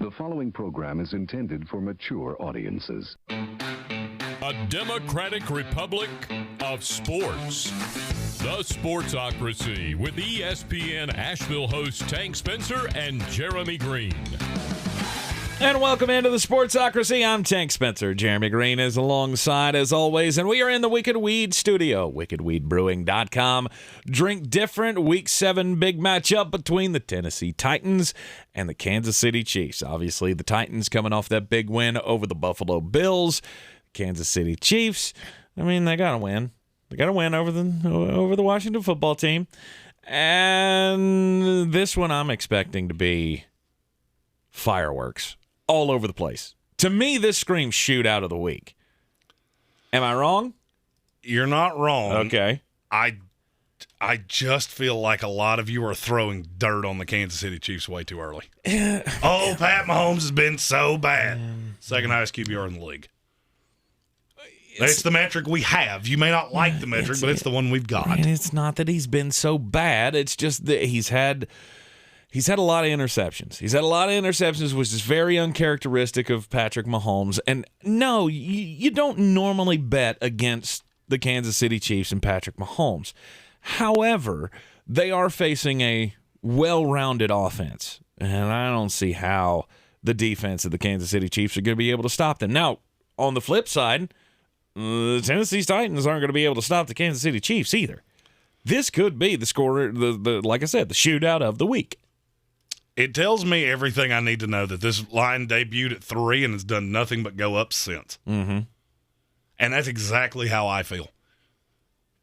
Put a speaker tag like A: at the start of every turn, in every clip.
A: The following program is intended for mature audiences.
B: A democratic republic of sports. The Sportsocracy with ESPN Asheville hosts Tank Spencer and Jeremy Greene.
C: And welcome into the Sportsocracy. I'm Tank Spencer. Jeremy Greene is alongside, as always, and we are in the Wicked Weed studio, wickedweedbrewing.com. Drink different. Week 7 big matchup between the Tennessee Titans and the Kansas City Chiefs. Obviously, the Titans coming off that big win over the Buffalo Bills. Kansas City Chiefs, I mean, they got to win. They got to win over the Washington football team. And this one I'm expecting to be fireworks all over the place. To me, this screams shootout of the week. Am I wrong?
D: You're not wrong.
C: Okay.
D: I just feel like a lot of you are throwing dirt on the Kansas City Chiefs way too early. Oh, Pat Mahomes has been so bad. Second highest QBR in the league. It's the metric we have. You may not like the metric, but it's the one we've got.
C: And it's not that he's been so bad. It's just that he's had a lot of interceptions. He's had a lot of interceptions, which is very uncharacteristic of Patrick Mahomes. And no, you don't normally bet against the Kansas City Chiefs and Patrick Mahomes. However, they are facing a well-rounded offense, and I don't see how the defense of the Kansas City Chiefs are going to be able to stop them. Now, on the flip side, the Tennessee Titans aren't going to be able to stop the Kansas City Chiefs either. This could be the score, like I said, the shootout of the week.
D: It tells me everything I need to know that this line debuted at 3 and has done nothing but go up since.
C: Mm-hmm.
D: And that's exactly how I feel.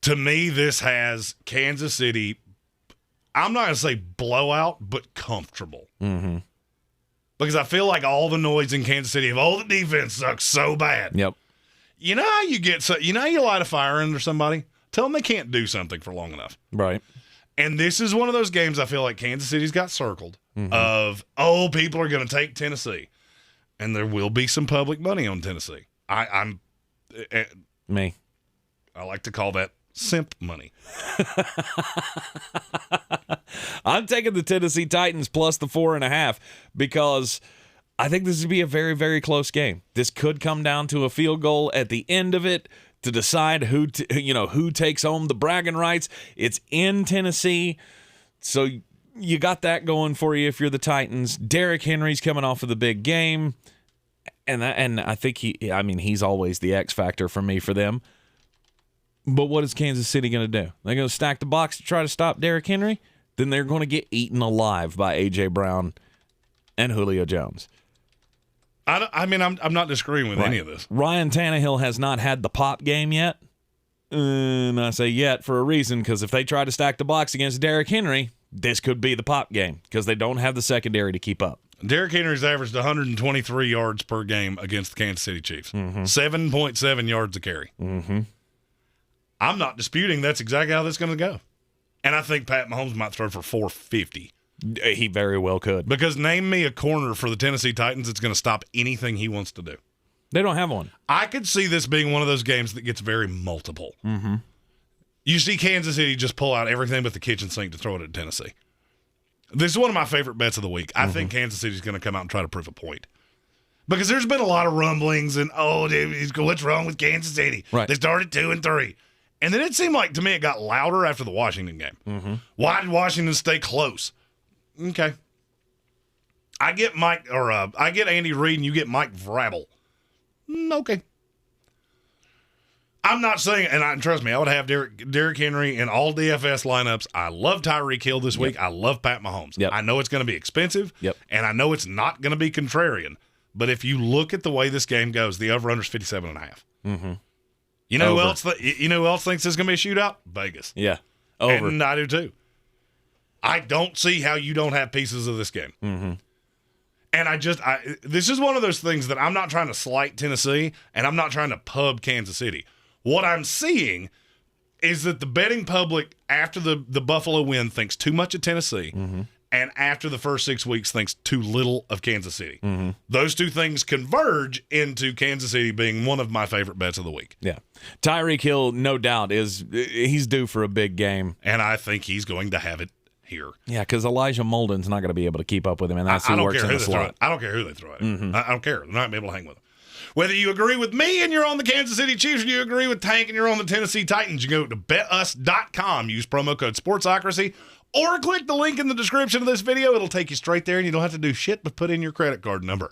D: To me, this has Kansas City, I'm not going to say blowout, but comfortable.
C: Mm-hmm.
D: Because I feel like all the noise in Kansas City of, the defense sucks so bad.
C: Yep.
D: You know how you light a fire under somebody? Tell them they can't do something for long enough.
C: Right.
D: And this is one of those games I feel like Kansas City's got circled of, people are going to take Tennessee. And there will be some public money on Tennessee. I like to call that simp money.
C: I'm taking the Tennessee Titans plus the 4.5 because I think this would be a very, very close game. This could come down to a field goal at the end of it to decide who takes home the bragging rights. It's in Tennessee, so you got that going for you if you're the Titans. Derrick Henry's coming off of the big game, and I think he's always the X factor for me for them. But what is Kansas City going to do? They're going to stack the box to try to stop Derrick Henry? Then they're going to get eaten alive by A.J. Brown and Julio Jones.
D: I'm not disagreeing with any of this.
C: Ryan Tannehill has not had the pop game yet. And I say yet for a reason, because if they try to stack the box against Derrick Henry, this could be the pop game because they don't have the secondary to keep up.
D: Derrick Henry's averaged 123 yards per game against the Kansas City Chiefs. 7.7 yards a carry.
C: Mm-hmm.
D: I'm not disputing that's exactly how this is going to go. And I think Pat Mahomes might throw for 450.
C: He very well could.
D: Because name me a corner for the Tennessee Titans that's going to stop anything he wants to do.
C: They don't have one.
D: I could see this being one of those games that gets very multiple.
C: Mm-hmm.
D: You see Kansas City just pull out everything but the kitchen sink to throw it at Tennessee. This is one of my favorite bets of the week. I think Kansas City's going to come out and try to prove a point. Because there's been a lot of rumblings and, what's wrong with Kansas City?
C: Right.
D: They started 2-3. And then it seemed like, to me, it got louder after the Washington game.
C: Mm-hmm.
D: Why did Washington stay close? Okay. I get Andy Reid and you get Mike Vrabel. Okay. I'm not saying, and trust me, I would have Derrick Henry in all DFS lineups. I love Tyreek Hill this week. I love Pat Mahomes.
C: Yep.
D: I know it's going to be expensive, and I know it's not going to be contrarian. But if you look at the way this game goes, the over-under is 57.5.
C: Mm-hmm.
D: You know who else? You know who else thinks it's going to be a shootout? Vegas.
C: Yeah, over.
D: And I do too. I don't see how you don't have pieces of this game.
C: Mm-hmm.
D: And this is one of those things that I'm not trying to slight Tennessee, and I'm not trying to pub Kansas City. What I'm seeing is that the betting public, after the Buffalo win, thinks too much of Tennessee, and after the first 6 weeks, thinks too little of Kansas City.
C: Mm-hmm.
D: Those two things converge into Kansas City being one of my favorite bets of the week.
C: Yeah. Tyreek Hill, no doubt, he's due for a big game.
D: And I think he's going to have it. here.
C: Yeah, because Elijah Molden's not going to be able to keep up with him, and that's who works in the slot.
D: I don't care who they throw at him. I don't care. They're not going to be able to hang with him. Whether you agree with me and you're on the Kansas City Chiefs, or you agree with Tank and you're on the Tennessee Titans, you go to BetUS.com, use promo code Sportsocracy, or click the link in the description of this video. It'll take you straight there, and you don't have to do shit but put in your credit card number.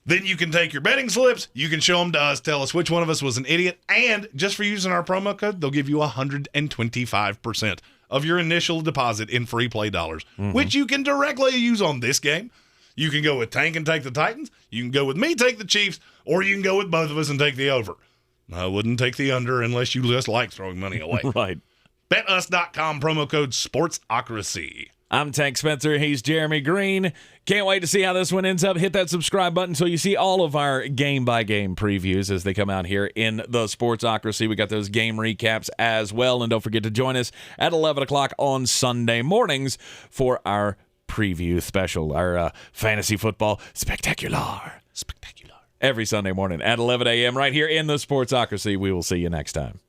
D: Then you can take your betting slips, you can show them to us, tell us which one of us was an idiot, and just for using our promo code, they'll give you 125% of your initial deposit in free play dollars, which you can directly use on this game. You can go with Tank and take the Titans, you can go with me, take the Chiefs, or you can go with both of us and take the over. I wouldn't take the under unless you just like throwing money away.
C: Right.
D: BetUS.com, promo code Sportsocracy.
C: I'm Tank Spencer. He's Jeremy Greene. Can't wait to see how this one ends up. Hit that subscribe button so you see all of our game-by-game previews as they come out here in the Sportsocracy. We got those game recaps as well. And don't forget to join us at 11 o'clock on Sunday mornings for our preview special, our fantasy football spectacular. Every Sunday morning at 11 a.m. right here in the Sportsocracy. We will see you next time.